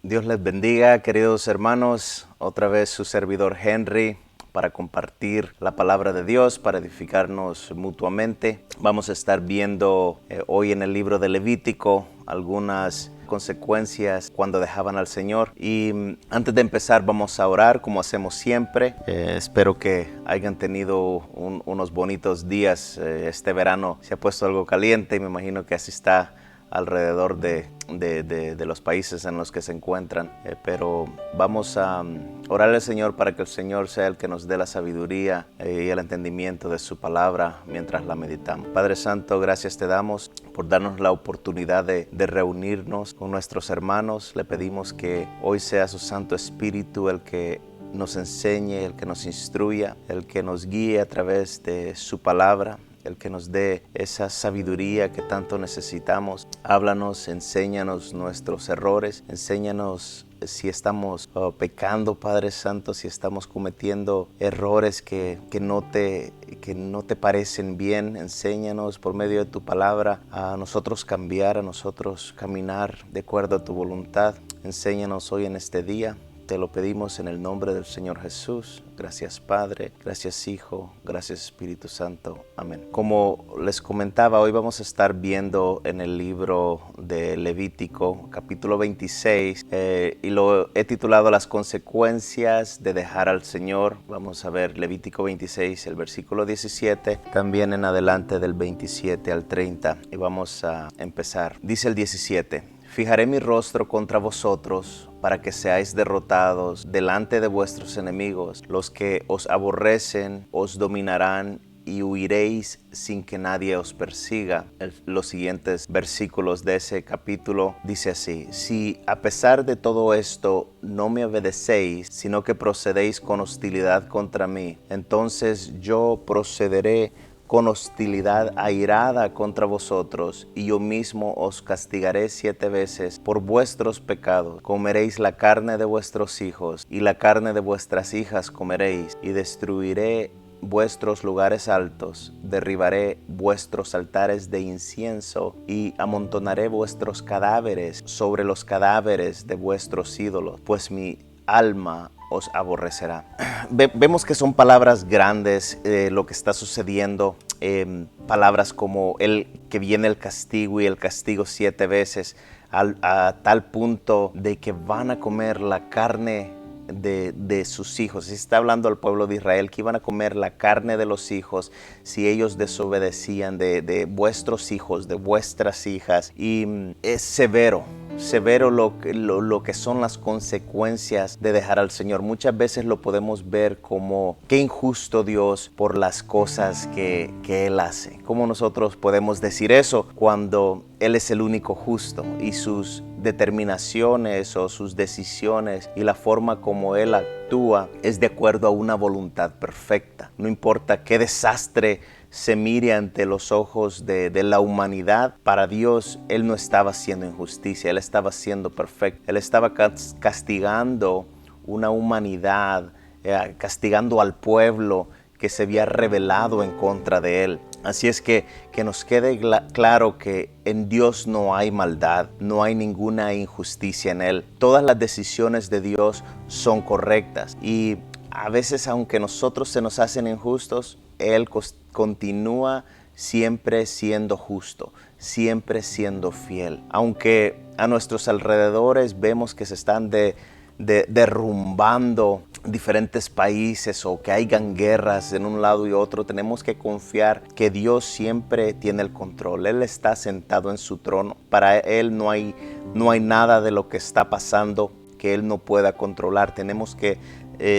Dios les bendiga, queridos hermanos. Otra vez su servidor Henry para compartir la palabra de Dios, para edificarnos mutuamente. Vamos a estar viendo hoy en el libro de Levítico algunas consecuencias cuando dejaban al Señor. Y antes de empezar vamos a orar como hacemos siempre. Espero que hayan tenido unos bonitos días. Este verano se ha puesto algo caliente y me imagino que así está alrededor de los países en los que se encuentran, pero vamos a orar al Señor para que el Señor sea el que nos dé la sabiduría y el entendimiento de su palabra mientras la meditamos. Padre Santo, gracias te damos por darnos la oportunidad de reunirnos con nuestros hermanos. Le pedimos que hoy sea su Santo Espíritu el que nos enseñe, el que nos instruya, el que nos guíe a través de su palabra, el que nos dé esa sabiduría que tanto necesitamos. Háblanos, enséñanos nuestros errores, enséñanos si estamos pecando, Padre Santo, si estamos cometiendo errores que no te parecen bien. Enséñanos por medio de tu palabra a nosotros cambiar, a nosotros caminar de acuerdo a tu voluntad. Enséñanos hoy en este día. Te lo pedimos en el nombre del Señor Jesús. Gracias Padre, gracias Hijo, gracias Espíritu Santo. Amén. Como les comentaba, hoy vamos a estar viendo en el libro de Levítico, capítulo 26, y lo he titulado Las consecuencias de dejar al Señor. Vamos a ver Levítico 26, el versículo 17, también en adelante del 27 al 30, y vamos a empezar. Dice el 17. Fijaré mi rostro contra vosotros para que seáis derrotados delante de vuestros enemigos. Los que os aborrecen os dominarán y huiréis sin que nadie os persiga. Los siguientes versículos de ese capítulo dice así: si a pesar de todo esto no me obedecéis, sino que procedéis con hostilidad contra mí, entonces yo procederé con hostilidad airada contra vosotros, y yo mismo os castigaré 7 veces por vuestros pecados. Comeréis la carne de vuestros hijos, y la carne de vuestras hijas comeréis, y destruiré vuestros lugares altos, derribaré vuestros altares de incienso, y amontonaré vuestros cadáveres sobre los cadáveres de vuestros ídolos, pues mi alma os aborrecerá. Vemos que son palabras grandes, lo que está sucediendo, palabras como que viene el castigo y el castigo 7 veces, a tal punto de que van a comer la carne de sus hijos. Se está hablando al pueblo de Israel que iban a comer la carne de los hijos si ellos desobedecían, de vuestros hijos, de vuestras hijas, y es severo lo que son las consecuencias de dejar al Señor. Muchas veces lo podemos ver como qué injusto Dios por las cosas que Él hace. ¿Cómo nosotros podemos decir eso cuando Él es el único justo y sus determinaciones o sus decisiones y la forma como Él actúa es de acuerdo a una voluntad perfecta? No importa qué desastre se mire ante los ojos de la humanidad, para Dios Él no estaba haciendo injusticia, Él estaba siendo perfecto. Él estaba castigando una humanidad, castigando al pueblo que se había rebelado en contra de Él. Así es que nos quede claro que en Dios no hay maldad, no hay ninguna injusticia en Él. Todas las decisiones de Dios son correctas, y a veces, aunque nosotros se nos hacen injustos, Él continúa siempre siendo justo, siempre siendo fiel. Aunque a nuestros alrededores vemos que se están derrumbando diferentes países o que hayan guerras en un lado y otro, tenemos que confiar que Dios siempre tiene el control. Él está sentado en su trono. Para Él no hay nada de lo que está pasando que Él no pueda controlar. Tenemos que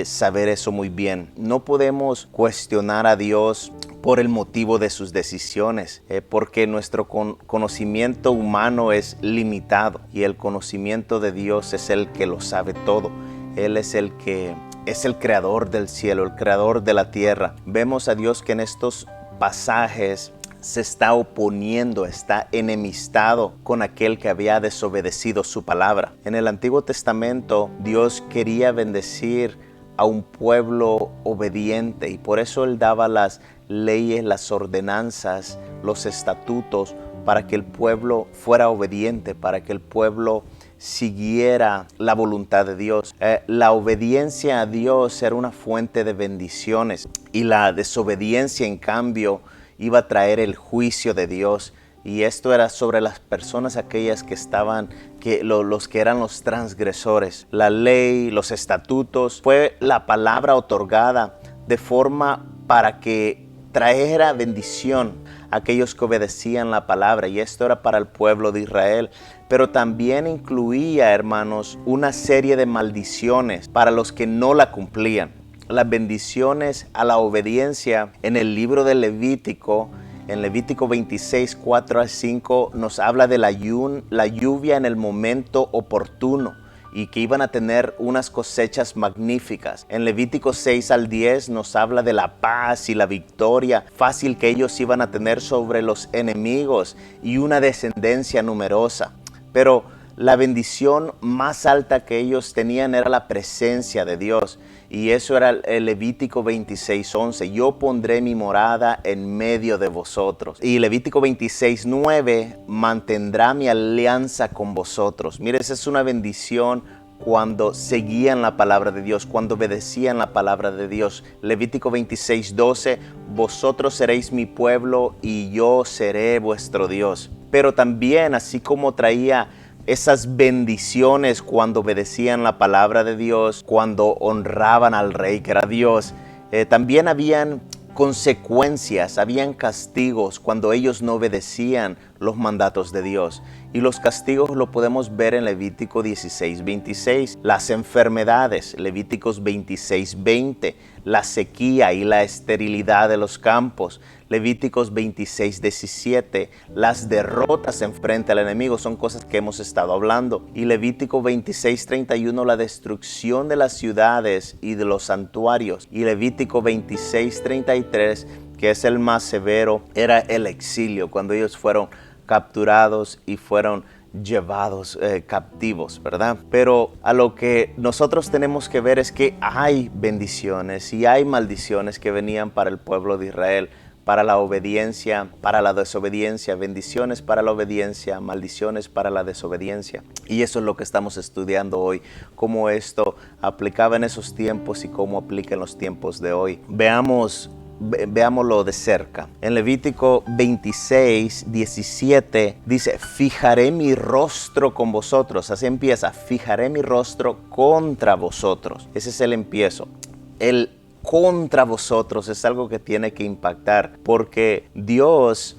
saber eso muy bien. No podemos cuestionar a Dios por el motivo de sus decisiones, porque nuestro conocimiento humano es limitado y el conocimiento de Dios es el que lo sabe todo. Él es el que es el creador del cielo, el creador de la tierra. Vemos a Dios que en estos pasajes se está oponiendo, está enemistado con aquel que había desobedecido su palabra. En el Antiguo Testamento, Dios quería bendecir a un pueblo obediente, y por eso Él daba las leyes, las ordenanzas, los estatutos, para que el pueblo fuera obediente, para que el pueblo siguiera la voluntad de Dios. La obediencia a Dios era una fuente de bendiciones y la desobediencia, en cambio, iba a traer el juicio de Dios. Y esto era sobre las personas aquellas que estaban, los que eran los transgresores. La ley, los estatutos, fue la palabra otorgada de forma para que trajera bendición a aquellos que obedecían la palabra. Y esto era para el pueblo de Israel. Pero también incluía, hermanos, una serie de maldiciones para los que no la cumplían. Las bendiciones a la obediencia en el libro de Levítico, en Levítico 26, 4 al 5, nos habla de la lluvia en el momento oportuno y que iban a tener unas cosechas magníficas. En Levítico 6 al 10 nos habla de la paz y la victoria fácil que ellos iban a tener sobre los enemigos y una descendencia numerosa. Pero la bendición más alta que ellos tenían era la presencia de Dios. Y eso era el Levítico 26:11. Yo pondré mi morada en medio de vosotros. Y Levítico 26:9, mantendrá mi alianza con vosotros. Mire, esa es una bendición cuando seguían la palabra de Dios, cuando obedecían la palabra de Dios. Levítico 26:12, vosotros seréis mi pueblo y yo seré vuestro Dios. Pero también, así como traía esas bendiciones cuando obedecían la palabra de Dios, cuando honraban al rey que era Dios, también habían consecuencias, habían castigos cuando ellos no obedecían los mandatos de Dios. Y los castigos lo podemos ver en Levítico 16:26. Las enfermedades, Levíticos 26:20. La sequía y la esterilidad de los campos, Levíticos 26:17. Las derrotas en frente al enemigo son cosas que hemos estado hablando. Y Levítico 26:31, la destrucción de las ciudades y de los santuarios. Y Levítico 26:33, que es el más severo, era el exilio, cuando ellos fueron capturados y fueron llevados captivos, ¿verdad? Pero a lo que nosotros tenemos que ver es que hay bendiciones y hay maldiciones que venían para el pueblo de Israel, para la obediencia, para la desobediencia, bendiciones para la obediencia, maldiciones para la desobediencia. Y eso es lo que estamos estudiando hoy, cómo esto aplicaba en esos tiempos y cómo aplica en los tiempos de hoy. Veámoslo de cerca. En Levítico 26:17 dice, fijaré mi rostro con vosotros. Así empieza, fijaré mi rostro contra vosotros. Ese es el empiezo. El contra vosotros es algo que tiene que impactar, porque Dios,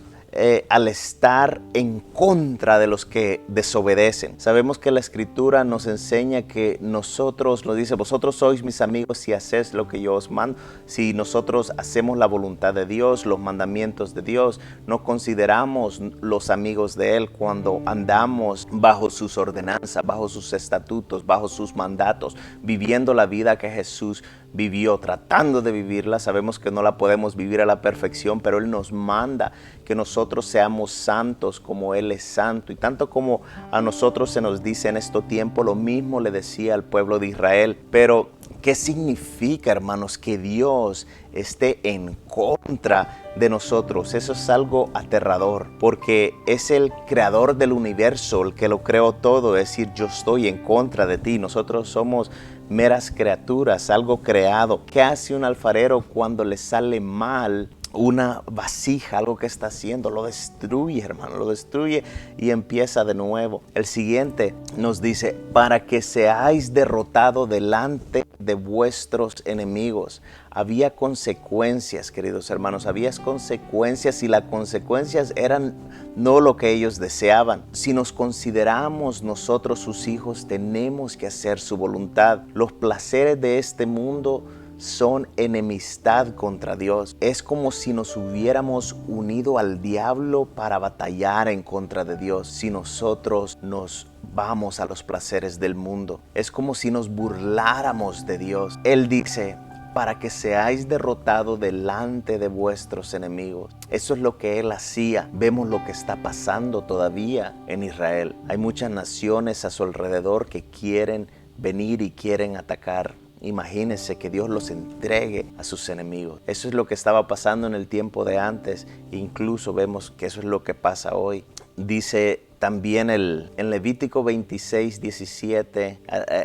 al estar en contra de los que desobedecen, sabemos que la Escritura nos enseña que nosotros, nos dice, vosotros sois mis amigos si hacéis lo que yo os mando. Si nosotros hacemos la voluntad de Dios, los mandamientos de Dios, nos consideramos los amigos de Él cuando andamos bajo sus ordenanzas, bajo sus estatutos, bajo sus mandatos, viviendo la vida que Jesús vivió, tratando de vivirla. Sabemos que no la podemos vivir a la perfección, pero Él nos manda que nosotros seamos santos como Él es santo. Y tanto como a nosotros se nos dice en este tiempo, lo mismo le decía al pueblo de Israel. Pero, ¿qué significa, hermanos, que Dios esté en contra de nosotros? Eso es algo aterrador, porque es el creador del universo, el que lo creó todo. Es decir, yo estoy en contra de ti. Nosotros somos meras criaturas, algo creado. ¿Qué hace un alfarero cuando le sale mal una vasija, algo que está haciendo? Lo destruye, hermano, lo destruye y empieza de nuevo. El siguiente nos dice, para que seáis derrotados delante de vuestros enemigos. Había consecuencias, queridos hermanos, había consecuencias, y las consecuencias eran no lo que ellos deseaban. Si nos consideramos nosotros sus hijos, tenemos que hacer su voluntad. Los placeres de este mundo son enemistad contra Dios. Es como si nos hubiéramos unido al diablo para batallar en contra de Dios. Si nosotros nos vamos a los placeres del mundo, es como si nos burláramos de Dios. Él dice, para que seáis derrotados delante de vuestros enemigos. Eso es lo que Él hacía. Vemos lo que está pasando todavía en Israel. Hay muchas naciones a su alrededor que quieren venir y quieren atacar. Imagínense que Dios los entregue a sus enemigos. Eso es lo que estaba pasando en el tiempo de antes. Incluso vemos que eso es lo que pasa hoy. Dice también en Levítico 26, 17,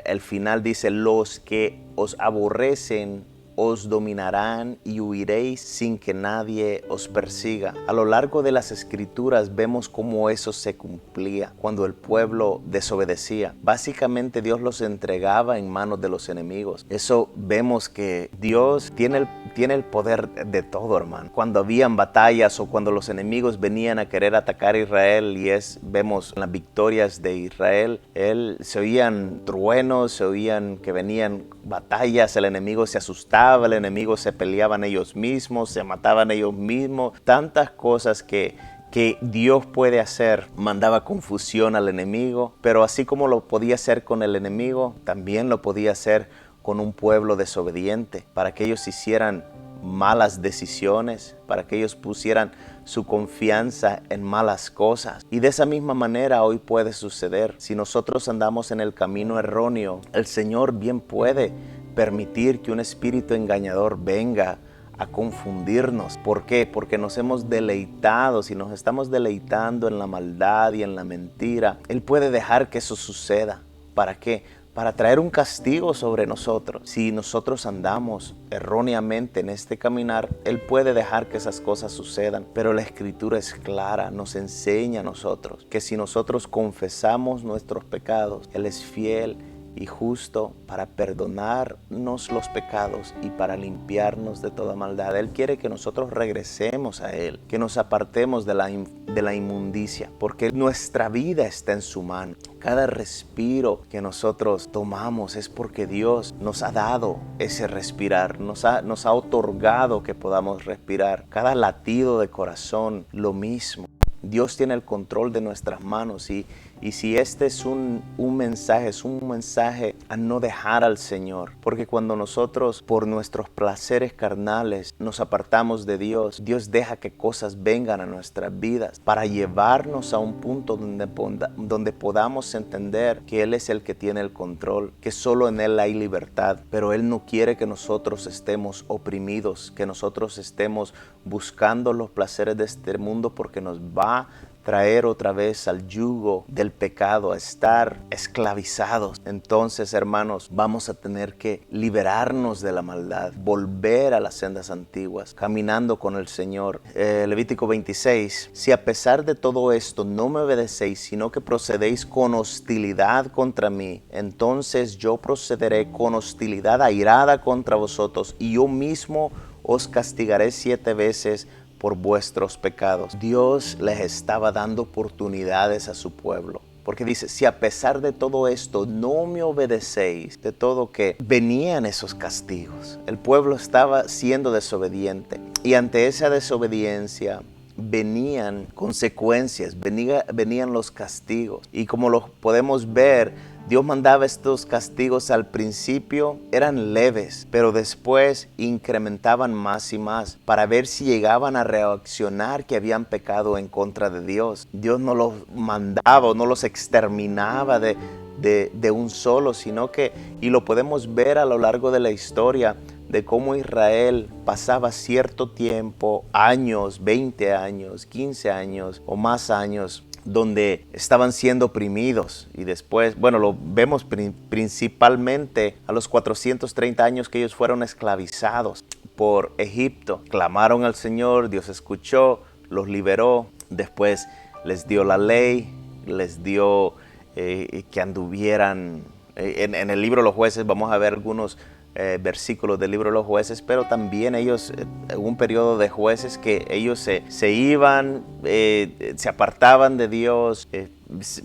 el final dice, los que os aborrecen os dominarán y huiréis sin que nadie os persiga. A lo largo de las escrituras vemos cómo eso se cumplía cuando el pueblo desobedecía. Básicamente Dios los entregaba en manos de los enemigos. Eso vemos que Dios tiene el poder de todo, hermano. Cuando habían batallas o cuando los enemigos venían a querer atacar a Israel, vemos en las victorias de Israel, se oían truenos, se oían que venían batallas, el enemigo se asustaba, el enemigo se peleaban ellos mismos, se mataban ellos mismos, tantas cosas que Dios puede hacer. Mandaba confusión al enemigo, pero así como lo podía hacer con el enemigo, también lo podía hacer con un pueblo desobediente, para que ellos hicieran malas decisiones, para que ellos pusieran su confianza en malas cosas. Y de esa misma manera hoy puede suceder. Si nosotros andamos en el camino erróneo, el Señor bien puede permitir que un espíritu engañador venga a confundirnos. ¿Por qué? Porque nos hemos deleitado. Si nos estamos deleitando en la maldad y en la mentira, Él puede dejar que eso suceda. ¿Para qué? Para traer un castigo sobre nosotros. Si nosotros andamos erróneamente en este caminar, Él puede dejar que esas cosas sucedan. Pero la Escritura es clara, nos enseña a nosotros que si nosotros confesamos nuestros pecados, Él es fiel y justo para perdonarnos los pecados y para limpiarnos de toda maldad. Él quiere que nosotros regresemos a Él, que nos apartemos de la inmundicia, porque nuestra vida está en su mano. Cada respiro que nosotros tomamos es porque Dios nos ha dado ese respirar, nos ha otorgado que podamos respirar. Cada latido de corazón, lo mismo. Dios tiene el control de nuestras manos y si este es un mensaje a no dejar al Señor. Porque cuando nosotros por nuestros placeres carnales nos apartamos de Dios, Dios deja que cosas vengan a nuestras vidas para llevarnos a un punto donde podamos entender que Él es el que tiene el control, que solo en Él hay libertad. Pero Él no quiere que nosotros estemos oprimidos, que nosotros estemos buscando los placeres de este mundo, porque nos va a traer otra vez al yugo del pecado, a estar esclavizados. Entonces, hermanos, vamos a tener que liberarnos de la maldad, volver a las sendas antiguas, caminando con el Señor. Levítico 26, si a pesar de todo esto no me obedecéis, sino que procedéis con hostilidad contra mí, entonces yo procederé con hostilidad airada contra vosotros, y yo mismo os castigaré 7 veces por vuestros pecados. Dios les estaba dando oportunidades a su pueblo, porque dice, si a pesar de todo esto no me obedecéis, de todo que venían esos castigos. El pueblo estaba siendo desobediente, y ante esa desobediencia venían consecuencias, venían los castigos. Y como lo podemos ver, Dios mandaba estos castigos al principio, eran leves, pero después incrementaban más y más para ver si llegaban a reaccionar que habían pecado en contra de Dios. Dios no los mandaba o no los exterminaba de un solo, sino que, y lo podemos ver a lo largo de la historia, de cómo Israel pasaba cierto tiempo, años, 20 años, 15 años o más años, donde estaban siendo oprimidos. Y después, bueno, lo vemos principalmente a los 430 años que ellos fueron esclavizados por Egipto. Clamaron al Señor, Dios escuchó, los liberó, después les dio la ley, les dio que anduvieran. En el libro de los jueces vamos a ver algunos versículos del libro de los jueces, pero también ellos, un periodo de jueces que ellos se iban, se apartaban de Dios,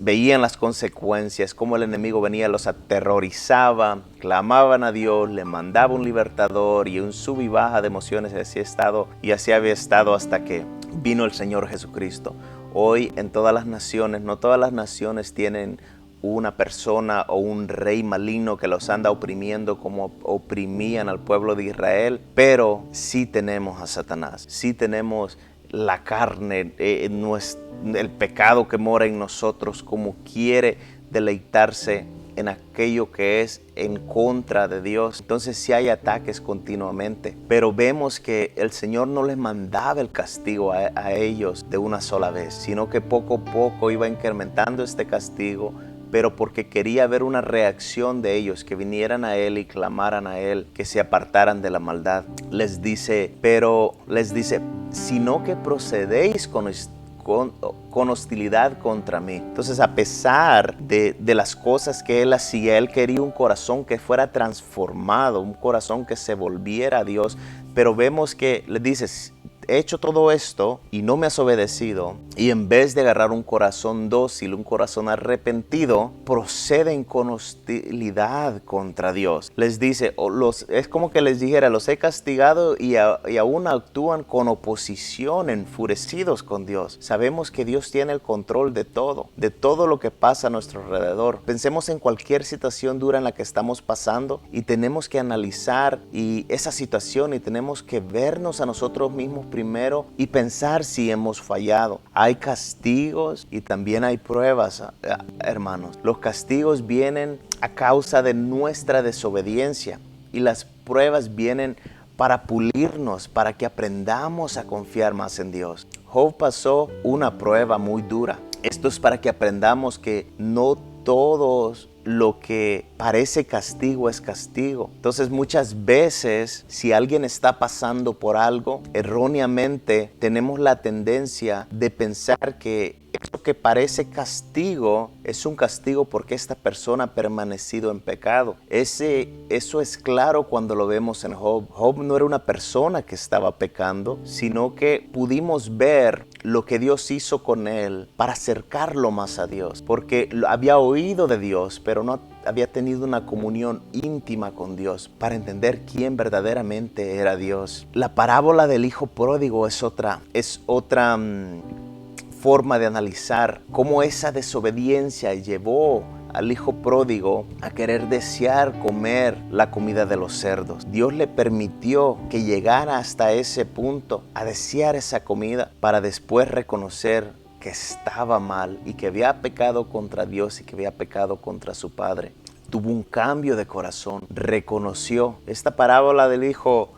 veían las consecuencias, cómo el enemigo venía, los aterrorizaba, clamaban a Dios, le mandaba un libertador, y un sub y baja de emociones, así había estado hasta que vino el Señor Jesucristo. Hoy en todas las naciones, no todas las naciones tienen una persona o un rey maligno que los anda oprimiendo como oprimían al pueblo de Israel, pero sí tenemos a Satanás, sí tenemos la carne, el pecado que mora en nosotros, como quiere deleitarse en aquello que es en contra de Dios. Entonces sí hay ataques continuamente, pero vemos que el Señor no les mandaba el castigo a ellos de una sola vez, sino que poco a poco iba incrementando este castigo, pero porque quería ver una reacción de ellos, que vinieran a Él y clamaran a Él, que se apartaran de la maldad. Les dice, sino que procedéis con hostilidad contra mí. Entonces, a pesar de las cosas que él hacía, él quería un corazón que fuera transformado, un corazón que se volviera a Dios. Pero vemos que le dices, he hecho todo esto y no me has obedecido, y en vez de agarrar un corazón dócil, un corazón arrepentido, proceden con hostilidad contra Dios. Les dice, es como que les dijera, los he castigado y aún actúan con oposición, enfurecidos con Dios. Sabemos que Dios tiene el control de todo lo que pasa a nuestro alrededor. Pensemos en cualquier situación dura en la que estamos pasando y tenemos que analizar esa situación, y tenemos que vernos a nosotros mismos primero y pensar si hemos fallado. Hay castigos y también hay pruebas, hermanos. Los castigos vienen a causa de nuestra desobediencia, y las pruebas vienen para pulirnos, para que aprendamos a confiar más en Dios. Job pasó una prueba muy dura. Esto es para que aprendamos que no todos lo que parece castigo es castigo. Entonces, muchas veces, si alguien está pasando por algo, erróneamente tenemos la tendencia de pensar que eso que parece castigo es un castigo porque esta persona ha permanecido en pecado. Eso es claro cuando lo vemos en Job. Job no era una persona que estaba pecando, sino que pudimos ver lo que Dios hizo con él para acercarlo más a Dios, porque había oído de Dios, pero no había tenido una comunión íntima con Dios para entender quién verdaderamente era Dios. La parábola del hijo pródigo es otra forma de analizar cómo esa desobediencia llevó al hijo pródigo a querer desear comer la comida de los cerdos. Dios le permitió que llegara hasta ese punto, a desear esa comida, para después reconocer que estaba mal y que había pecado contra Dios y que había pecado contra su padre. Tuvo un cambio de corazón, reconoció. Esta parábola del hijo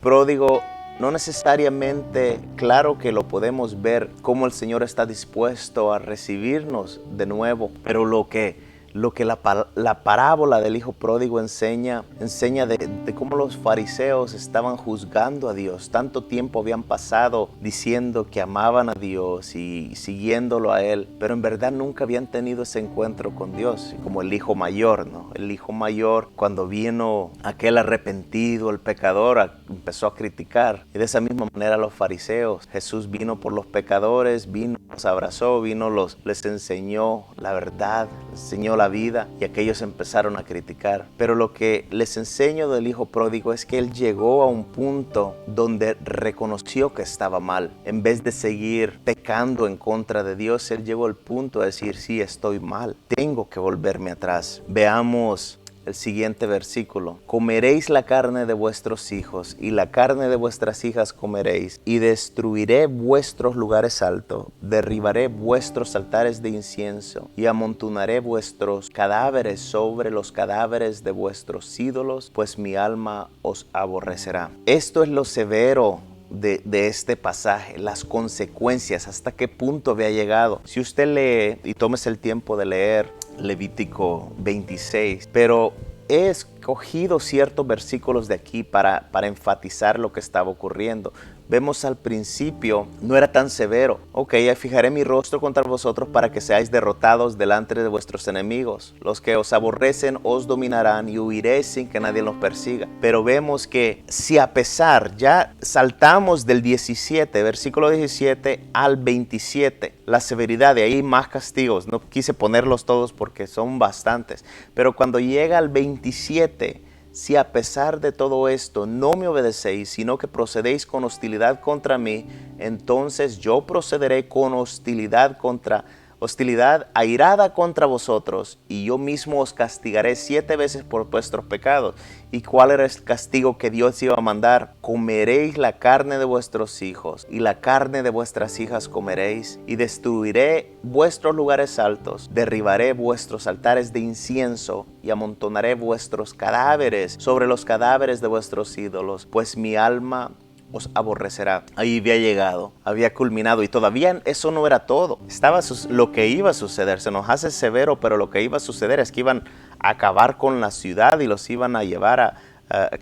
pródigo, no necesariamente, claro que lo podemos ver cómo el Señor está dispuesto a recibirnos de nuevo, pero lo que la parábola del hijo pródigo enseña de cómo los fariseos estaban juzgando a Dios. Tanto tiempo habían pasado diciendo que amaban a Dios y siguiéndolo a Él, pero en verdad nunca habían tenido ese encuentro con Dios. Como el hijo mayor, ¿no? El hijo mayor, cuando vino aquel arrepentido, el pecador, empezó a criticar. Y de esa misma manera los fariseos. Jesús vino por los pecadores, los abrazó, les enseñó la verdad, les enseñó la vida, y aquellos empezaron a criticar. Pero lo que les enseño del hijo pródigo es que él llegó a un punto donde reconoció que estaba mal. En vez de seguir pecando en contra de Dios, él llegó al punto de decir, sí, estoy mal, tengo que volverme atrás. Veamos el siguiente versículo. Comeréis la carne de vuestros hijos y la carne de vuestras hijas comeréis, y destruiré vuestros lugares altos, derribaré vuestros altares de incienso y amontonaré vuestros cadáveres sobre los cadáveres de vuestros ídolos, pues mi alma os aborrecerá. Esto es lo severo de este pasaje, las consecuencias, hasta qué punto había llegado. Si usted lee y tómese el tiempo de leer Levítico 26, pero he escogido ciertos versículos de aquí para enfatizar lo que estaba ocurriendo. Vemos al principio, no era tan severo. Ok, fijaré mi rostro contra vosotros para que seáis derrotados delante de vuestros enemigos. Los que os aborrecen os dominarán y huiréis sin que nadie los persiga. Pero vemos que si a pesar, ya saltamos del 17, versículo 17 al 27, la severidad, de ahí más castigos. No quise ponerlos todos porque son bastantes. Pero cuando llega al 27, si a pesar de todo esto no me obedecéis, sino que procedéis con hostilidad contra mí, entonces yo procederé con hostilidad contra hostilidad airada contra vosotros, y yo mismo os castigaré 7 veces por vuestros pecados. ¿Y cuál era el castigo que Dios iba a mandar? Comeréis la carne de vuestros hijos, y la carne de vuestras hijas comeréis, y destruiré vuestros lugares altos, derribaré vuestros altares de incienso, y amontonaré vuestros cadáveres sobre los cadáveres de vuestros ídolos, pues mi alma os aborrecerá. Ahí había llegado, había culminado, y todavía eso no era todo. Estaba lo que iba a suceder. Se nos hace severo, pero lo que iba a suceder es que iban a acabar con la ciudad y los iban a llevar a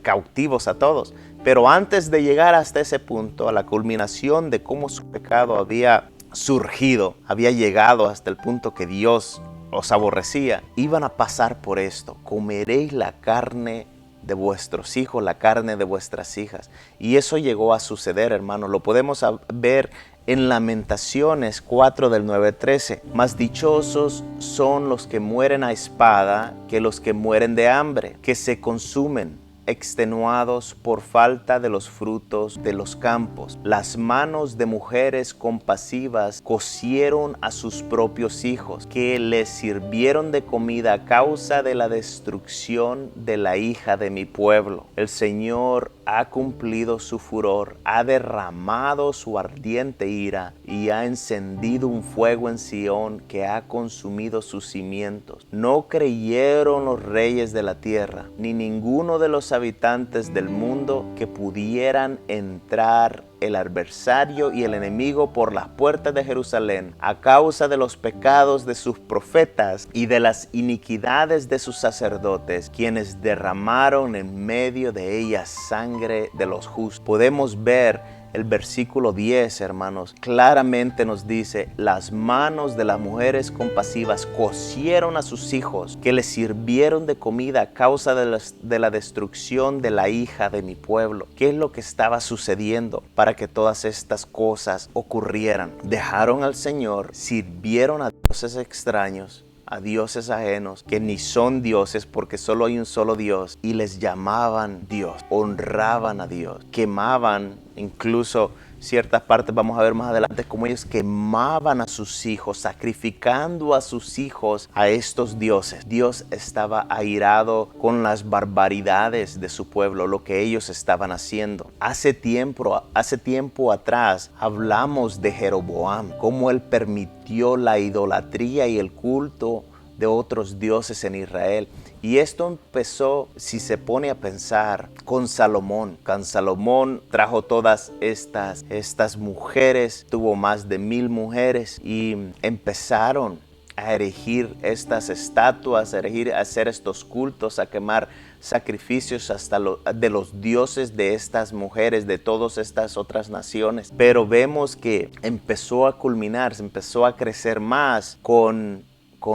cautivos a todos. Pero antes de llegar hasta ese punto, a la culminación de cómo su pecado había surgido, había llegado hasta el punto que Dios os aborrecía, iban a pasar por esto: comeréis la carne de vuestros hijos, la carne de vuestras hijas. Y eso llegó a suceder, hermanos. Lo podemos ver en Lamentaciones 4 del 9 al 13. Más dichosos son los que mueren a espada que los que mueren de hambre, que se consumen extenuados por falta de los frutos de los campos. Las manos de mujeres compasivas cocieron a sus propios hijos, que les sirvieron de comida a causa de la destrucción de la hija de mi pueblo. El Señor ha cumplido su furor, ha derramado su ardiente ira y ha encendido un fuego en Sión que ha consumido sus cimientos. No creyeron los reyes de la tierra, ni ninguno de los habitantes del mundo, que pudieran entrar el adversario y el enemigo por las puertas de Jerusalén a causa de los pecados de sus profetas y de las iniquidades de sus sacerdotes, quienes derramaron en medio de ellas sangre de los justos. Podemos ver el versículo 10, hermanos, claramente nos dice: las manos de las mujeres compasivas cocieron a sus hijos, que les sirvieron de comida a causa de la destrucción de la hija de mi pueblo. ¿Qué es lo que estaba sucediendo para que todas estas cosas ocurrieran? Dejaron al Señor, sirvieron a dioses extraños, a dioses ajenos, que ni son dioses, porque solo hay un solo Dios, y les llamaban Dios, honraban a Dios, quemaban, incluso ciertas partes vamos a ver más adelante cómo ellos quemaban a sus hijos, sacrificando a sus hijos a estos dioses. Dios estaba airado con las barbaridades de su pueblo, lo que ellos estaban haciendo. Hace tiempo atrás hablamos de Jeroboam, cómo él permitió la idolatría y el culto de otros dioses en Israel. Y esto empezó, si se pone a pensar, con Salomón. Salomón trajo todas estas mujeres, tuvo más de 1000 mujeres, y empezaron a erigir estas estatuas, a hacer estos cultos, a quemar sacrificios hasta de los dioses de estas mujeres, de todas estas otras naciones. Pero vemos que empezó a culminar, se empezó a crecer más con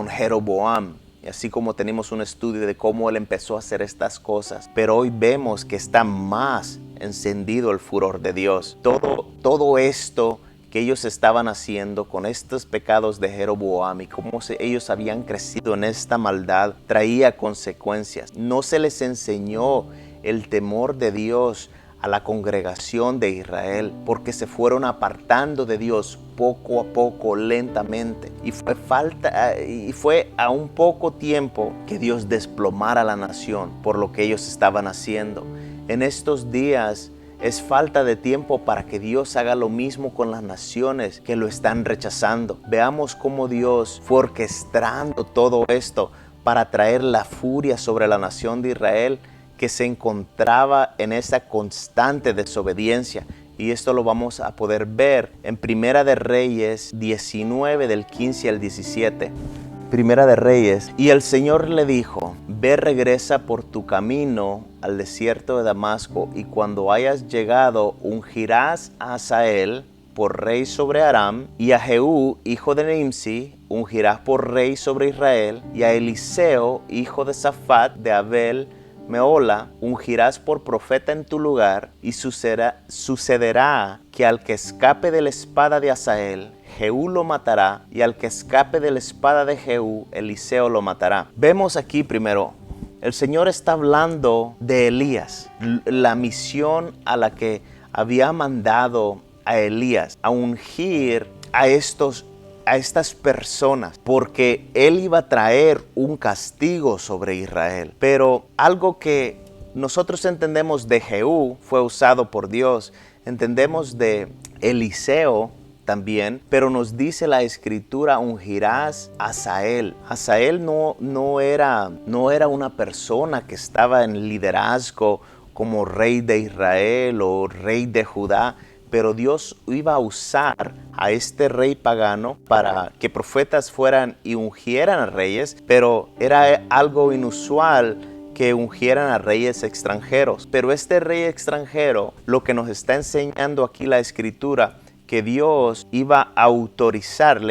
Jeroboam. Y así como tenemos un estudio de cómo él empezó a hacer estas cosas, pero hoy vemos que está más encendido el furor de Dios. Todo esto que ellos estaban haciendo con estos pecados de Jeroboam y cómo ellos habían crecido en esta maldad, traía consecuencias. No se les enseñó el temor de Dios a la congregación de Israel, porque se fueron apartando de Dios poco a poco, lentamente, y fue a un poco tiempo que Dios desplomara la nación por lo que ellos estaban haciendo. En estos días es falta de tiempo para que Dios haga lo mismo con las naciones que lo están rechazando. Veamos cómo Dios fue orquestando todo esto para traer la furia sobre la nación de Israel, que se encontraba en esa constante desobediencia. Y esto lo vamos a poder ver en Primera de Reyes 19 del 15 al 17. Primera de Reyes: y el Señor le dijo: ve, regresa por tu camino al desierto de Damasco, y cuando hayas llegado ungirás a Hazael por rey sobre Aram, y a Jehú hijo de Nimsi ungirás por rey sobre Israel, y a Eliseo hijo de Safat de Abel Meola ungirás por profeta en tu lugar, y sucederá que al que escape de la espada de Hazael, Jehú lo matará, y al que escape de la espada de Jehú, Eliseo lo matará. Vemos aquí primero, el Señor está hablando de Elías, la misión a la que había mandado a Elías, a ungir a estos a estas personas porque él iba a traer un castigo sobre Israel. Pero algo que nosotros entendemos de Jehú fue usado por Dios, entendemos de Eliseo también, pero nos dice la escritura, ungirás a Hazael. Hazael no era una persona que estaba en liderazgo como rey de Israel o rey de Judá, pero Dios iba a usar a este rey pagano para que profetas fueran y ungieran a reyes, pero era algo inusual que ungieran a reyes extranjeros. Pero este rey extranjero, lo que nos está enseñando aquí la escritura, que Dios iba a autorizar,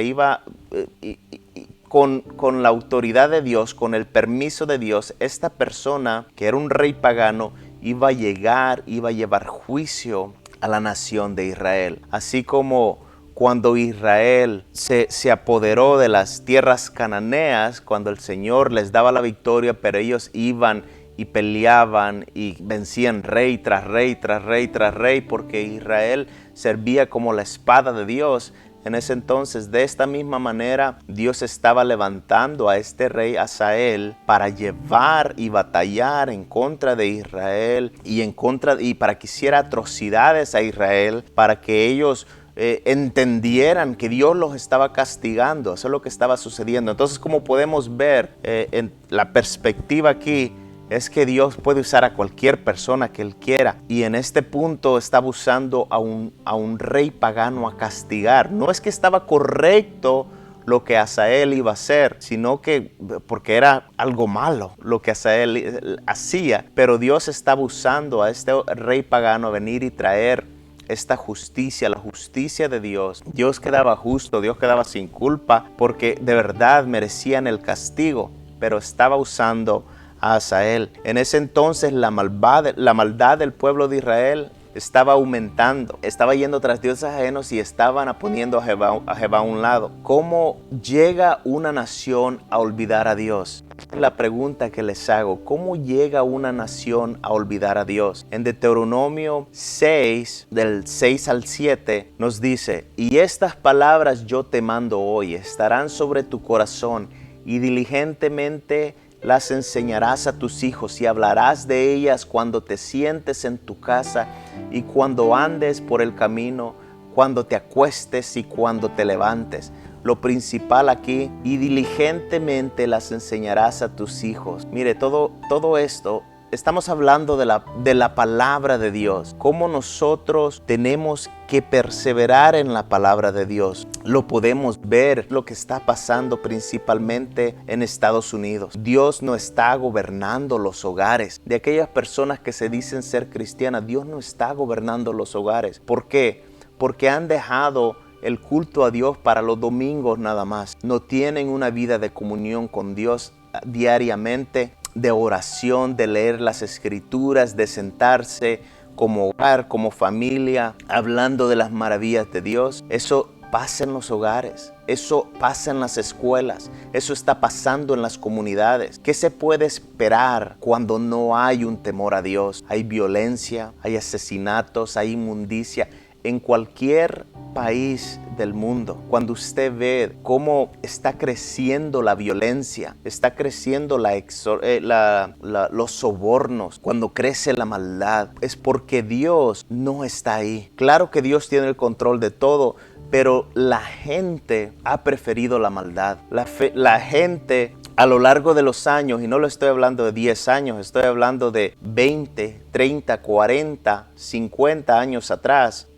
con la autoridad de Dios, con el permiso de Dios, esta persona que era un rey pagano iba a llevar juicio a la nación de Israel. Así como cuando Israel se apoderó de las tierras cananeas, cuando el Señor les daba la victoria, pero ellos iban y peleaban y vencían rey tras rey, tras rey, tras rey, porque Israel servía como la espada de Dios. En ese entonces, de esta misma manera, Dios estaba levantando a este rey Hazael para llevar y batallar en contra de Israel y para que hiciera atrocidades a Israel, para que ellos entendieran que Dios los estaba castigando. Eso es lo que estaba sucediendo. Entonces, como podemos ver en la perspectiva aquí, es que Dios puede usar a cualquier persona que Él quiera. Y en este punto estaba usando a un rey pagano a castigar. No es que estaba correcto lo que Hazael iba a hacer, sino que porque era algo malo lo que Hazael hacía. Pero Dios estaba usando a este rey pagano a venir y traer esta justicia, la justicia de Dios. Dios quedaba justo, Dios quedaba sin culpa, porque de verdad merecían el castigo, pero estaba usando a Hazael. En ese entonces la maldad del pueblo de Israel estaba aumentando, estaba yendo tras dioses ajenos y estaban poniendo a Jehová a un lado. ¿Cómo llega una nación a olvidar a Dios? Es la pregunta que les hago. ¿Cómo llega una nación a olvidar a Dios? En Deuteronomio 6, del 6 al 7, nos dice: y estas palabras yo te mando hoy, estarán sobre tu corazón, y diligentemente las enseñarás a tus hijos, y hablarás de ellas cuando te sientes en tu casa y cuando andes por el camino, cuando te acuestes y cuando te levantes. Lo principal aquí, y diligentemente las enseñarás a tus hijos. Mire, todo esto, estamos hablando de la palabra de Dios. Cómo nosotros tenemos que perseverar en la palabra de Dios. Lo podemos ver, lo que está pasando principalmente en Estados Unidos. Dios no está gobernando los hogares de aquellas personas que se dicen ser cristianas. Dios no está gobernando los hogares. ¿Por qué? Porque han dejado el culto a Dios para los domingos nada más. No tienen una vida de comunión con Dios diariamente, de oración, de leer las escrituras, de sentarse como hogar, como familia, hablando de las maravillas de Dios. Eso pasa en los hogares, eso pasa en las escuelas, eso está pasando en las comunidades. ¿Qué se puede esperar cuando no hay un temor a Dios? Hay violencia, hay asesinatos, hay inmundicia. En cualquier país del mundo, cuando usted ve cómo está creciendo la violencia, está creciendo los sobornos, cuando crece la maldad, es porque Dios no está ahí. Claro que Dios tiene el control de todo, pero la gente ha preferido la maldad. La gente a lo largo de los años, y no lo estoy hablando de 10 años, estoy hablando de 20, 30, 40, 50 años atrás,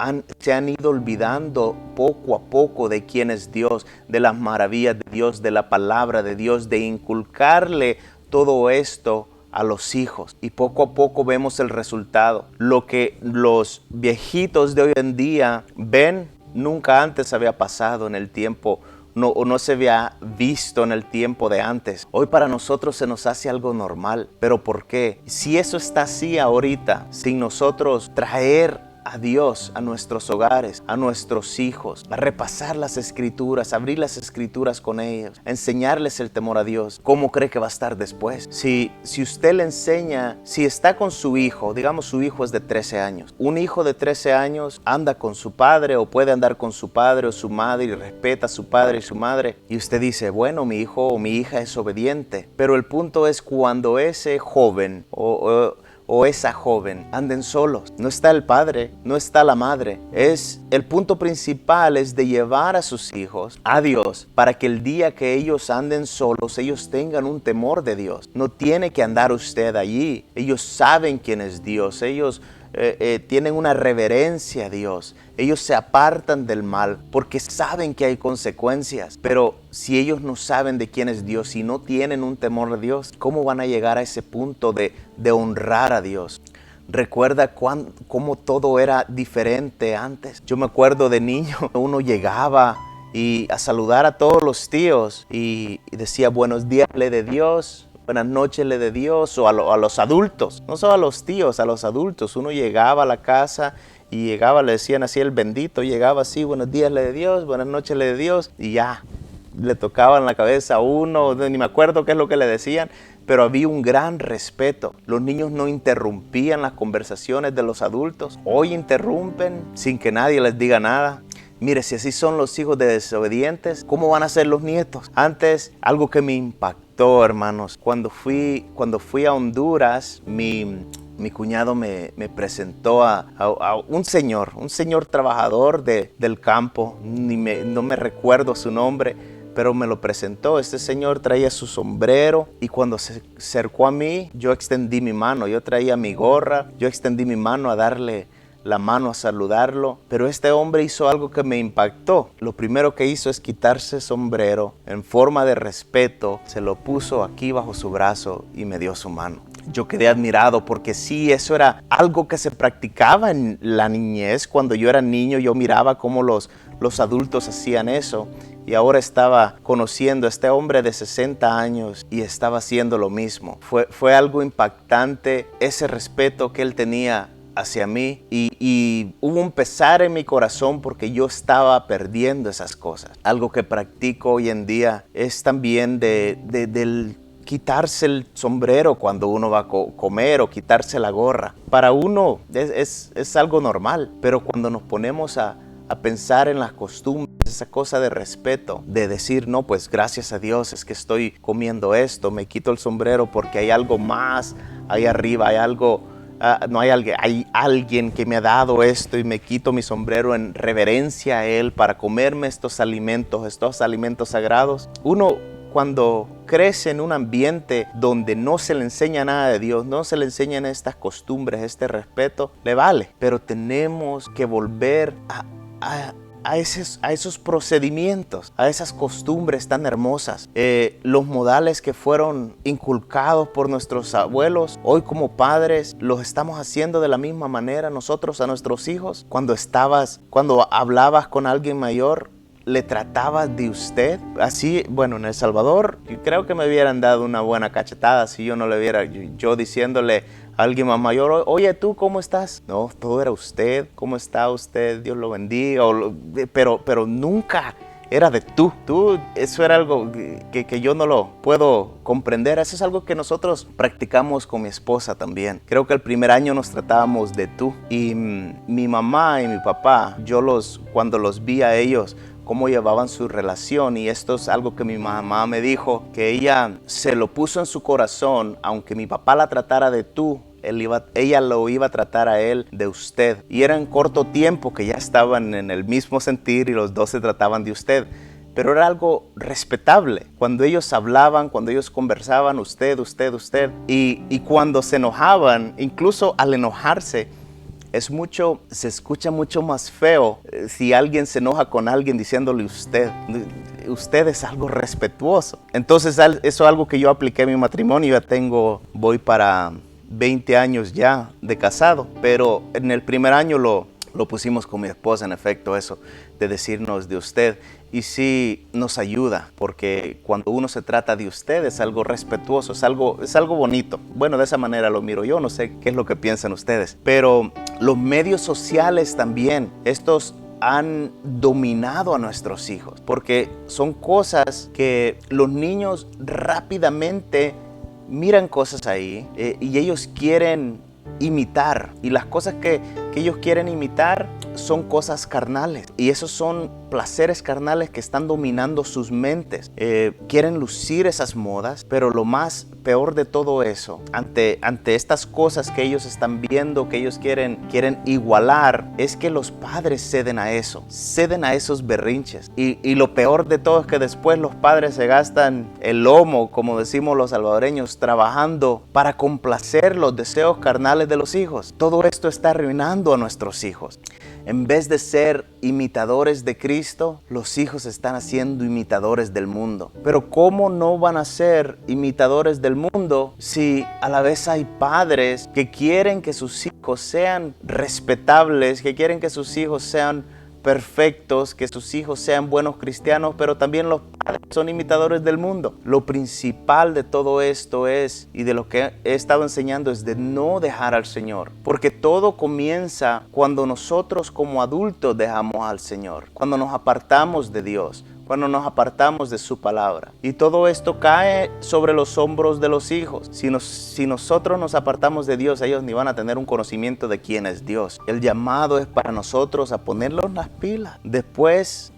se han ido olvidando poco a poco de quién es Dios, de las maravillas de Dios, de la palabra de Dios, de inculcarle todo esto a los hijos. Y poco a poco vemos el resultado. Lo que los viejitos de hoy en día ven, nunca antes había pasado en el tiempo, no se había visto en el tiempo de antes. Hoy para nosotros se nos hace algo normal. ¿Pero por qué? Si eso está así ahorita, sin nosotros traer a Dios, a nuestros hogares, a nuestros hijos, a repasar las Escrituras, a abrir las Escrituras con ellos, a enseñarles el temor a Dios, ¿cómo cree que va a estar después? Si usted le enseña, si está con su hijo, digamos su hijo es de 13 años, un hijo de 13 años anda con su padre o puede andar con su padre o su madre y respeta a su padre y su madre, y usted dice, bueno, mi hijo o mi hija es obediente, pero el punto es cuando ese joven o esa joven anden solos, no está el padre, no está la madre. El punto principal es de llevar a sus hijos a Dios para que el día que ellos anden solos, ellos tengan un temor de Dios. No tiene que andar usted allí. Ellos saben quién es Dios. Ellos tienen una reverencia a Dios. Ellos se apartan del mal porque saben que hay consecuencias. Pero si ellos no saben de quién es Dios y no tienen un temor de Dios, ¿cómo van a llegar a ese punto de honrar a Dios? Recuerda cómo todo era diferente antes. Yo me acuerdo de niño, uno llegaba a saludar a todos los tíos y decía buenos días le de Dios, buenas noches le de Dios, o a los adultos, no solo a los tíos, a los adultos. Uno llegaba a la casa y le decían así el bendito, llegaba así, buenos días le de Dios, buenas noches le de Dios, y ya, le tocaban la cabeza a uno, ni me acuerdo qué es lo que le decían, pero había un gran respeto. Los niños no interrumpían las conversaciones de los adultos. Hoy interrumpen sin que nadie les diga nada. Mire, si así son los hijos de desobedientes, ¿cómo van a ser los nietos? Antes, algo que me impactó, hermanos, cuando fui a Honduras, mi cuñado me presentó a un señor trabajador del campo, no me recuerdo su nombre, pero me lo presentó. Este señor traía su sombrero y cuando se acercó a mí, yo extendí mi mano. Yo traía mi gorra, yo extendí mi mano a darle la mano, a saludarlo. Pero este hombre hizo algo que me impactó. Lo primero que hizo es quitarse el sombrero en forma de respeto, se lo puso aquí bajo su brazo y me dio su mano. Yo quedé admirado porque sí, eso era algo que se practicaba en la niñez. Cuando yo era niño, yo miraba cómo los adultos hacían eso. Y ahora estaba conociendo a este hombre de 60 años y estaba haciendo lo mismo. Fue algo impactante ese respeto que él tenía hacia mí y hubo un pesar en mi corazón porque yo estaba perdiendo esas cosas. Algo que practico hoy en día es también del quitarse el sombrero cuando uno va a comer o quitarse la gorra. Para uno es algo normal, pero cuando nos ponemos a pensar en las costumbres, esa cosa de respeto, de decir, no, pues gracias a Dios es que estoy comiendo esto, me quito el sombrero porque hay algo más ahí arriba, hay algo, hay alguien que me ha dado esto y me quito mi sombrero en reverencia a Él para comerme estos alimentos sagrados. Uno, cuando crece en un ambiente donde no se le enseña nada de Dios, no se le enseñan estas costumbres, este respeto, le vale. Pero tenemos que volver a esos procedimientos, a esas costumbres tan hermosas. Los modales que fueron inculcados por nuestros abuelos, hoy como padres los estamos haciendo de la misma manera nosotros a nuestros hijos. Cuando hablabas con alguien mayor, le tratabas de usted. Así, bueno, en El Salvador, yo creo que me hubieran dado una buena cachetada si yo no le hubiera, yo diciéndole a alguien más mayor, oye, ¿tú cómo estás? No, todo era usted, ¿cómo está usted? Dios lo bendiga. Pero nunca era de tú. Eso era algo que yo no lo puedo comprender. Eso es algo que nosotros practicamos con mi esposa también. Creo que el primer año nos tratábamos de tú. Y mi mamá y mi papá, cuando los vi a ellos, cómo llevaban su relación, y esto es algo que mi mamá me dijo, que ella se lo puso en su corazón, aunque mi papá la tratara de tú, ella lo iba a tratar a él de usted. Y era en corto tiempo que ya estaban en el mismo sentir y los dos se trataban de usted. Pero era algo respetable. Cuando ellos hablaban, cuando ellos conversaban, usted. Y cuando se enojaban, incluso al enojarse, se escucha mucho más feo si alguien se enoja con alguien diciéndole usted. Usted es algo respetuoso. Entonces eso es algo que yo apliqué en mi matrimonio. Voy para 20 años ya de casado, pero en el primer año lo Lo pusimos con mi esposa, en efecto, eso de decirnos de usted. Y sí nos ayuda, porque cuando uno se trata de usted es algo respetuoso, es algo bonito. Bueno, de esa manera lo miro yo, no sé qué es lo que piensan ustedes. Pero los medios sociales también, estos han dominado a nuestros hijos, porque son cosas que los niños rápidamente miran cosas ahí y ellos quieren imitar, y las cosas que ellos quieren imitar son cosas carnales, y esos son placeres carnales que están dominando sus mentes. Quieren lucir esas modas, pero lo más peor de todo eso, ante estas cosas que ellos están viendo, que ellos quieren igualar, es que los padres ceden a esos berrinches, y lo peor de todo es que después los padres se gastan el lomo, como decimos los salvadoreños, trabajando para complacer los deseos carnales de los hijos. Todo esto está arruinando a nuestros hijos. En vez de ser imitadores de Cristo, los hijos están haciendo imitadores del mundo. Pero ¿cómo no van a ser imitadores del mundo si a la vez hay padres que quieren que sus hijos sean respetables, que quieren que sus hijos sean perfectos, que sus hijos sean buenos cristianos, pero también los padres son imitadores del mundo? Lo principal de todo esto es, y de lo que he estado enseñando, es de no dejar al Señor, porque todo comienza cuando nosotros como adultos dejamos al Señor, cuando nos apartamos de Dios, cuando nos apartamos de su palabra. Y todo esto cae sobre los hombros de los hijos. Si nosotros nos apartamos de Dios, ellos ni van a tener un conocimiento de quién es Dios. El llamado es para nosotros a ponerlos las pilas. Después,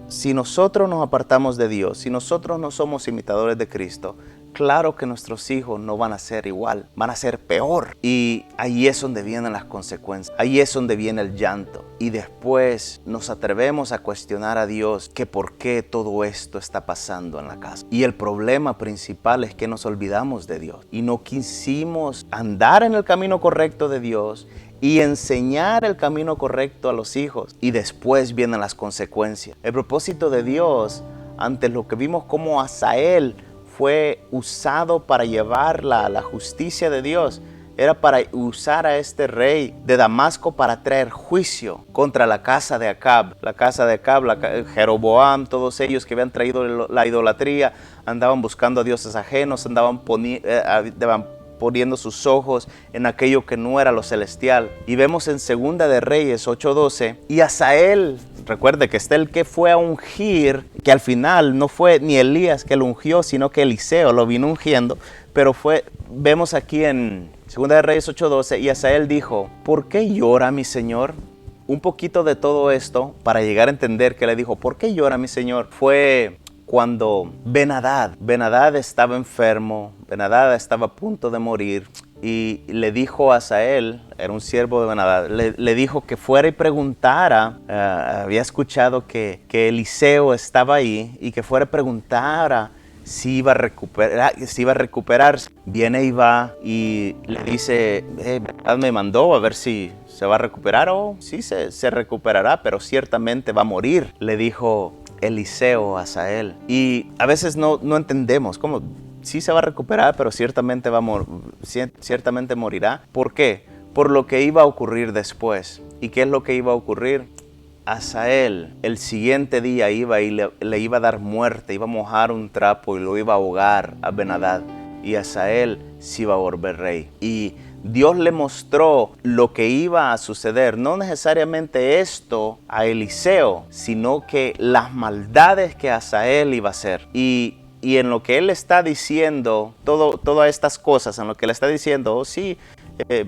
si nosotros nos apartamos de Dios, si nosotros no somos imitadores de Cristo, claro que nuestros hijos no van a ser igual, van a ser peor. Y ahí es donde vienen las consecuencias, ahí es donde viene el llanto. Y después nos atrevemos a cuestionar a Dios que por qué todo esto está pasando en la casa. Y el problema principal es que nos olvidamos de Dios y no quisimos andar en el camino correcto de Dios y enseñar el camino correcto a los hijos. Y después vienen las consecuencias. El propósito de Dios, ante lo que vimos como Asael fue usado para llevar la justicia de Dios, era para usar a este rey de Damasco para traer juicio contra la casa de Acab. La casa de Acab, Jeroboam, todos ellos que habían traído la idolatría, andaban buscando a dioses ajenos, andaban poniendo sus ojos en aquello que no era lo celestial. Y vemos en Segunda de Reyes 8:12, y Asael, recuerde que está el que fue a ungir, que al final no fue ni Elías que lo ungió, sino que Eliseo lo vino ungiendo, pero vemos aquí en Segunda de Reyes 8:12, y Asael dijo: ¿por qué llora mi señor? Un poquito de todo esto para llegar a entender que le dijo: ¿por qué llora mi señor? Fue cuando Ben-Hadad estaba enfermo, Ben-Hadad estaba a punto de morir, y le dijo a Asael, era un siervo de Ben-Hadad, le dijo que fuera y preguntara, había escuchado que Eliseo estaba ahí, y que fuera y preguntara si iba a recuperarse. Viene y va y le dice: Ben-Hadad me mandó a ver si se va a recuperar. Sí, se recuperará, pero ciertamente va a morir, le dijo Eliseo a Asael. Y a veces no entendemos cómo sí se va a recuperar, pero ciertamente ciertamente morirá. ¿Por qué? Por lo que iba a ocurrir después. ¿Y qué es lo que iba a ocurrir? Asael el siguiente día iba y le iba a dar muerte, iba a mojar un trapo y lo iba a ahogar a Ben-Hadad, y Asael se iba a volver rey. Y Dios le mostró lo que iba a suceder, no necesariamente esto a Eliseo, sino que las maldades que Asael iba a hacer. Y en lo que él está diciendo, todas estas cosas, en lo que él está diciendo, sí,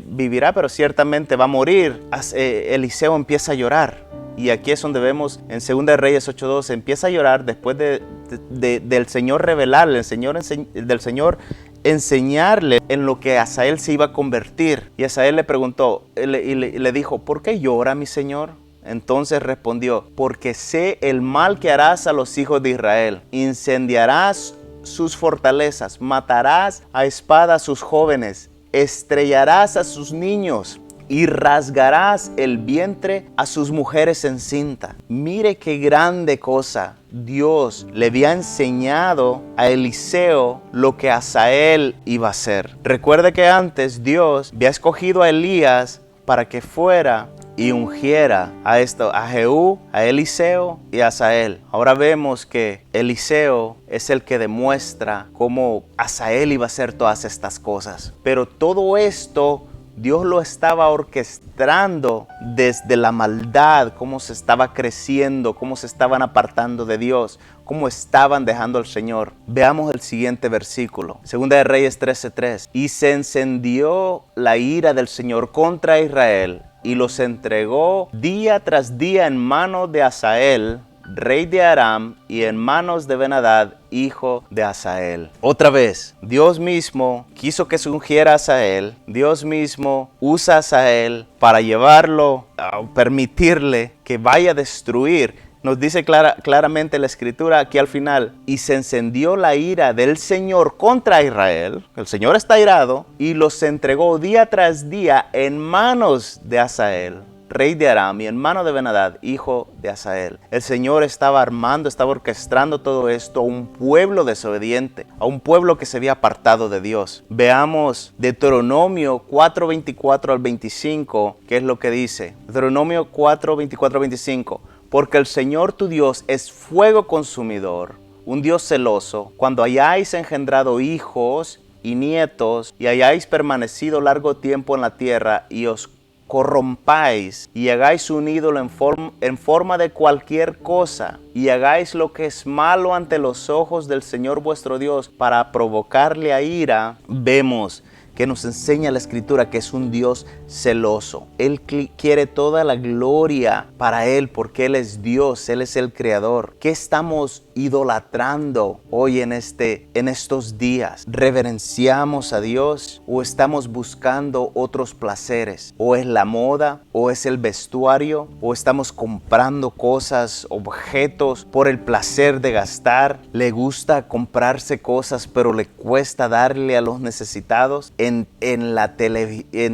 vivirá, pero ciertamente va a morir, Eliseo empieza a llorar. Y aquí es donde vemos en 2 de Reyes 8:12, empieza a llorar después del Señor revelarle, del Señor enseñarle en lo que Asael se iba a convertir. Y Asael le preguntó, le dijo: ¿por qué llora mi señor? Entonces respondió: porque sé el mal que harás a los hijos de Israel. Incendiarás sus fortalezas, matarás a espada a sus jóvenes, estrellarás a sus niños y rasgarás el vientre a sus mujeres encinta. Mire qué grande cosa. Dios le había enseñado a Eliseo lo que Asael iba a hacer. Recuerde que antes Dios había escogido a Elías para que fuera y ungiera a Jehú, a Eliseo y a Hazael. Ahora vemos que Eliseo es el que demuestra cómo Hazael iba a hacer todas estas cosas. Pero todo esto Dios lo estaba orquestando desde la maldad, cómo se estaba creciendo, cómo se estaban apartando de Dios, cómo estaban dejando al Señor. Veamos el siguiente versículo, Segunda de Reyes 13:3. Y se encendió la ira del Señor contra Israel y los entregó día tras día en manos de Hazael, rey de Aram, y en manos de Ben-Hadad, hijo de Hazael. Otra vez, Dios mismo quiso que se ungiera a Hazael. Dios mismo usa a Hazael para llevarlo, a permitirle que vaya a destruir. Nos dice claramente la escritura aquí al final, y se encendió la ira del Señor contra Israel. El Señor está airado y los entregó día tras día en manos de Hazael, rey de Aram, y en mano de Ben-Hadad, hijo de Hazael. El Señor estaba armando, estaba orquestando todo esto a un pueblo desobediente, a un pueblo que se había apartado de Dios. Veamos Deuteronomio 4:24 al 25, ¿qué es lo que dice? Deuteronomio 4:24 al 25. Porque el Señor tu Dios es fuego consumidor, un Dios celoso. Cuando hayáis engendrado hijos y nietos, y hayáis permanecido largo tiempo en la tierra, y os corrompáis y hagáis un ídolo en forma de cualquier cosa, y hagáis lo que es malo ante los ojos del Señor vuestro Dios para provocarle a ira, vemos que nos enseña la escritura que es un Dios celoso. Él quiere toda la gloria para Él porque Él es Dios, Él es el creador. ¿Qué estamos idolatrando hoy en estos días? ¿Reverenciamos a Dios o estamos buscando otros placeres? ¿O es la moda? ¿O es el vestuario? ¿O estamos comprando cosas, objetos por el placer de gastar? ¿Le gusta comprarse cosas pero le cuesta darle a los necesitados? En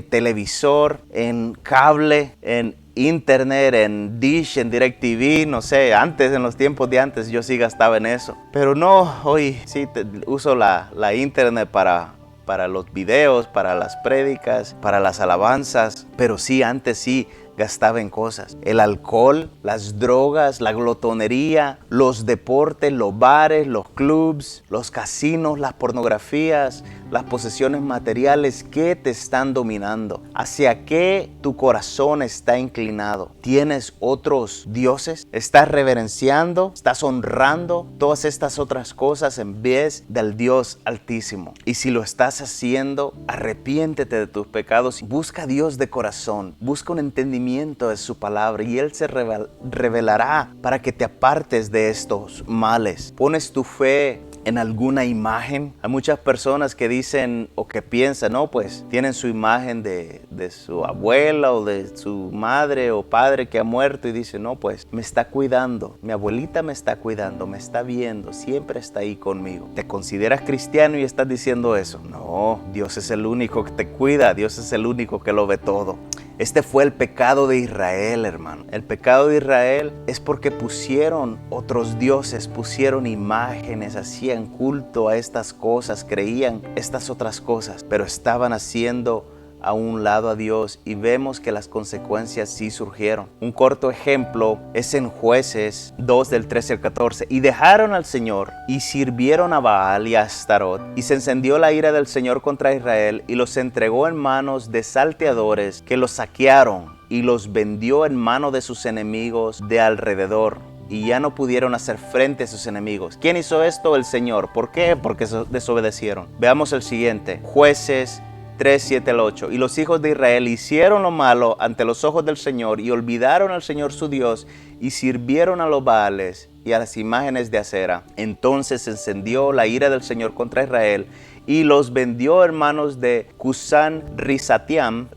televisor, en cable, en internet, en Dish, en DirecTV, no sé, antes, en los tiempos de antes yo sí gastaba en eso. Pero no, hoy sí uso la internet para los videos, para las prédicas, para las alabanzas. Pero sí, antes sí gastaba en cosas. El alcohol, las drogas, la glotonería, los deportes, los bares, los clubs, los casinos, las pornografías, las posesiones materiales. ¿Qué te están dominando? ¿Hacia qué tu corazón está inclinado? ¿Tienes otros dioses? ¿Estás reverenciando? ¿Estás honrando todas estas otras cosas en vez del Dios Altísimo? Y si lo estás haciendo, arrepiéntete de tus pecados y busca a Dios de corazón. Busca un entendimiento de su palabra y Él se revelará para que te apartes de estos males. ¿Pones tu fe en alguna imagen? Hay muchas personas que dicen o que piensan, no, pues tienen su imagen de su abuela o de su madre o padre que ha muerto y dicen, no, pues me está cuidando, mi abuelita me está cuidando, me está viendo, siempre está ahí conmigo. ¿Te consideras cristiano y estás diciendo eso? No, Dios es el único que te cuida, Dios es el único que lo ve todo. Este fue el pecado de Israel, hermano. El pecado de Israel es porque pusieron otros dioses, pusieron imágenes, hacían culto a estas cosas, creían estas otras cosas, pero estaban haciendo a un lado a Dios y vemos que las consecuencias sí surgieron. Un corto ejemplo es en Jueces 2 del 13 al 14. Y dejaron al Señor y sirvieron a Baal y a Astarot, y se encendió la ira del Señor contra Israel y los entregó en manos de salteadores que los saquearon y los vendió en mano de sus enemigos de alrededor. Y ya no pudieron hacer frente a sus enemigos. ¿Quién hizo esto? El Señor. ¿Por qué? Porque desobedecieron. Veamos el siguiente. Jueces 3, 7 al 8. Y los hijos de Israel hicieron lo malo ante los ojos del Señor y olvidaron al Señor su Dios y sirvieron a los Baales y a las imágenes de acera. Entonces se encendió la ira del Señor contra Israel y los vendió en manos de Cusán Risataim,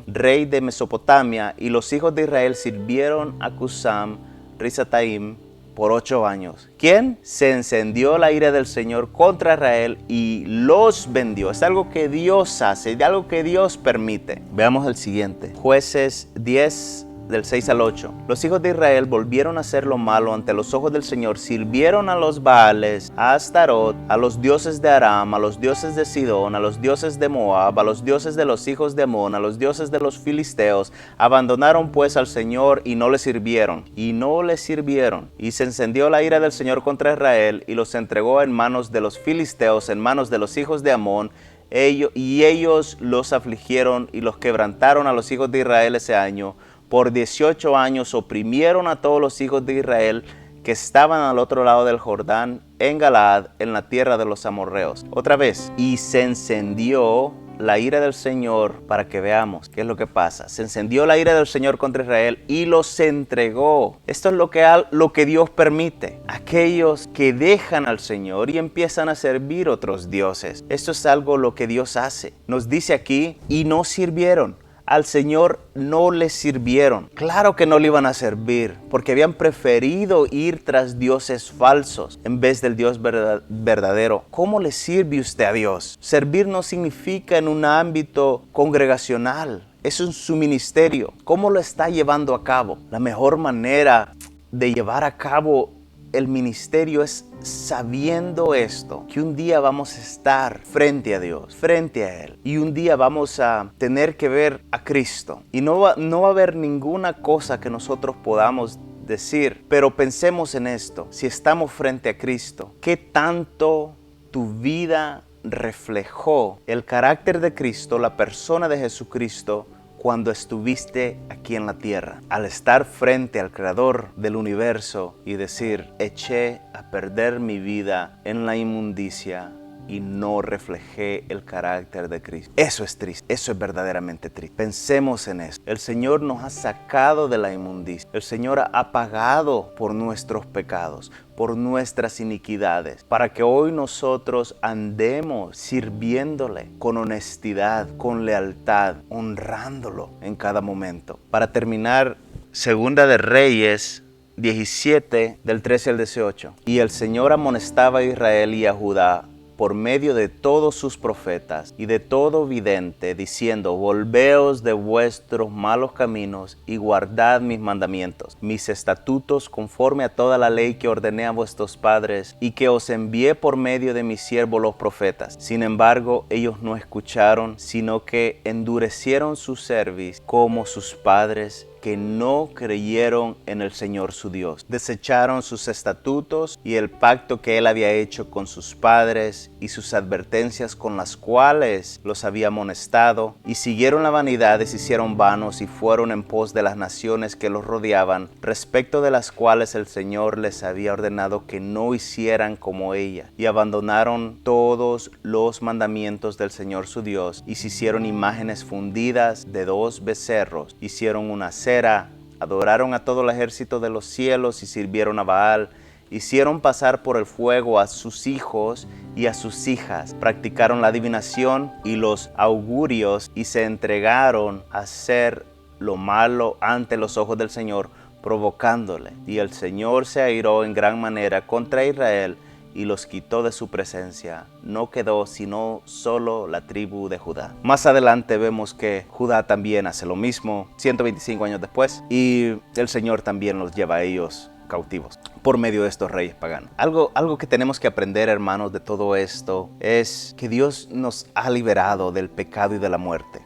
rey de Mesopotamia, y los hijos de Israel sirvieron a Cusán Risataim por 8 años. ¿Quién? Se encendió la ira del Señor contra Israel y los vendió. Es algo que Dios hace, es algo que Dios permite. Veamos el siguiente. Jueces 10 del 6 al 8. Los hijos de Israel volvieron a hacer lo malo ante los ojos del Señor, sirvieron a los Baales, a Astarot, a los dioses de Aram, a los dioses de Sidón, a los dioses de Moab, a los dioses de los hijos de Amón, a los dioses de los filisteos. Abandonaron pues al Señor y no le sirvieron. Y se encendió la ira del Señor contra Israel y los entregó en manos de los filisteos, en manos de los hijos de Amón. Ellos los afligieron y los quebrantaron a los hijos de Israel ese año. Por 18 años oprimieron a todos los hijos de Israel que estaban al otro lado del Jordán, en Galaad, en la tierra de los amorreos. Otra vez, y se encendió la ira del Señor, para que veamos qué es lo que pasa. Se encendió la ira del Señor contra Israel y los entregó. Esto es lo que Dios permite. Aquellos que dejan al Señor y empiezan a servir otros dioses. Esto es algo lo que Dios hace. Nos dice aquí, y no sirvieron. Al Señor no le sirvieron. Claro que no le iban a servir, porque habían preferido ir tras dioses falsos en vez del Dios verdadero. ¿Cómo le sirve usted a Dios? Servir no significa en un ámbito congregacional. Eso es su ministerio. ¿Cómo lo está llevando a cabo? La mejor manera de llevar a cabo el ministerio es sabiendo esto, que un día vamos a estar frente a Dios, frente a Él, y un día vamos a tener que ver a Cristo, y no va a haber ninguna cosa que nosotros podamos decir, pero pensemos en esto: si estamos frente a Cristo, ¿qué tanto tu vida reflejó el carácter de Cristo, la persona de Jesucristo, cuando estuviste aquí en la tierra? Al estar frente al Creador del universo y decir, eché a perder mi vida en la inmundicia y no reflejé el carácter de Cristo. Eso es triste, eso es verdaderamente triste. Pensemos en eso. El Señor nos ha sacado de la inmundicia. El Señor ha pagado por nuestros pecados, por nuestras iniquidades, para que hoy nosotros andemos sirviéndole con honestidad, con lealtad, honrándolo en cada momento. Para terminar, Segunda de Reyes 17, del 13 al 18. Y el Señor amonestaba a Israel y a Judá por medio de todos sus profetas y de todo vidente, diciendo: volveos de vuestros malos caminos y guardad mis mandamientos, mis estatutos, conforme a toda la ley que ordené a vuestros padres y que os envié por medio de mis siervos los profetas. Sin embargo, ellos no escucharon, sino que endurecieron su cerviz como sus padres, que no creyeron en el Señor su Dios. Desecharon sus estatutos y el pacto que Él había hecho con sus padres y sus advertencias con las cuales los había amonestado, y siguieron la vanidad, se hicieron vanos y fueron en pos de las naciones que los rodeaban, respecto de las cuales el Señor les había ordenado que no hicieran como ella, y abandonaron todos los mandamientos del Señor su Dios, y se hicieron imágenes fundidas de 2 becerros, hicieron una cera, adoraron a todo el ejército de los cielos y sirvieron a Baal. Hicieron pasar por el fuego a sus hijos y a sus hijas. Practicaron la adivinación y los augurios y se entregaron a hacer lo malo ante los ojos del Señor, provocándole. Y el Señor se airó en gran manera contra Israel y los quitó de su presencia. No quedó sino solo la tribu de Judá. Más adelante vemos que Judá también hace lo mismo 125 años después, y el Señor también los lleva a ellos cautivos por medio de estos reyes paganos. Algo que tenemos que aprender, hermanos, de todo esto es que Dios nos ha liberado del pecado y de la muerte.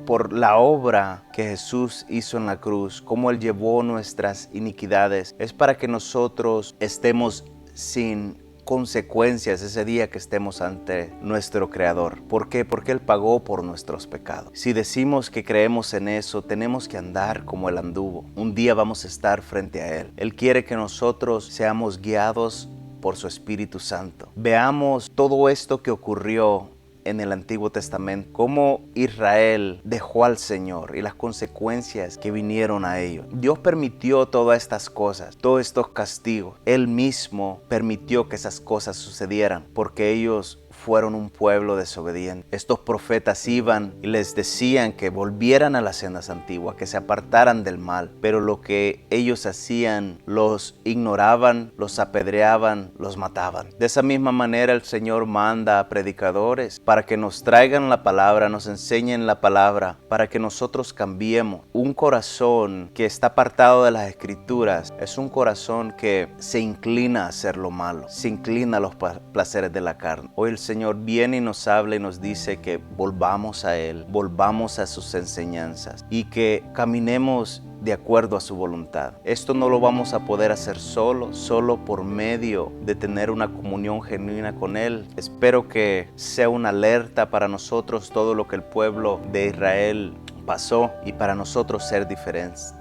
Por la obra que Jesús hizo en la cruz, cómo Él llevó nuestras iniquidades, es para que nosotros estemos sin consecuencias ese día que estemos ante nuestro Creador. ¿Por qué? Porque Él pagó por nuestros pecados. Si decimos que creemos en eso, tenemos que andar como Él anduvo. Un día vamos a estar frente a Él. Él quiere que nosotros seamos guiados por su Espíritu Santo. Veamos todo esto que ocurrió en el Antiguo Testamento, cómo Israel dejó al Señor y las consecuencias que vinieron a ello. Dios permitió todas estas cosas, todos estos castigos. Él mismo permitió que esas cosas sucedieran porque ellos fueron un pueblo desobediente. Estos profetas iban y les decían que volvieran a las sendas antiguas, que se apartaran del mal, pero lo que ellos hacían, los ignoraban, los apedreaban, los mataban. De esa misma manera el Señor manda a predicadores para que nos traigan la palabra, nos enseñen la palabra, para que nosotros cambiemos. Un corazón que está apartado de las Escrituras es un corazón que se inclina a hacer lo malo, se inclina a los placeres de la carne. Hoy el Señor viene y nos habla y nos dice que volvamos a Él, volvamos a sus enseñanzas y que caminemos de acuerdo a su voluntad. Esto no lo vamos a poder hacer solo por medio de tener una comunión genuina con Él. Espero que sea una alerta para nosotros todo lo que el pueblo de Israel pasó y para nosotros ser diferentes.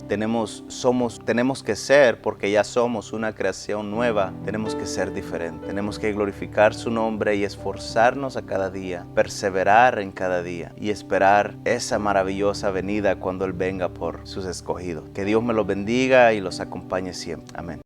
Tenemos que ser, porque ya somos una creación nueva, tenemos que ser diferentes. Tenemos que glorificar su nombre y esforzarnos a cada día, perseverar en cada día y esperar esa maravillosa venida cuando Él venga por sus escogidos. Que Dios me los bendiga y los acompañe siempre. Amén.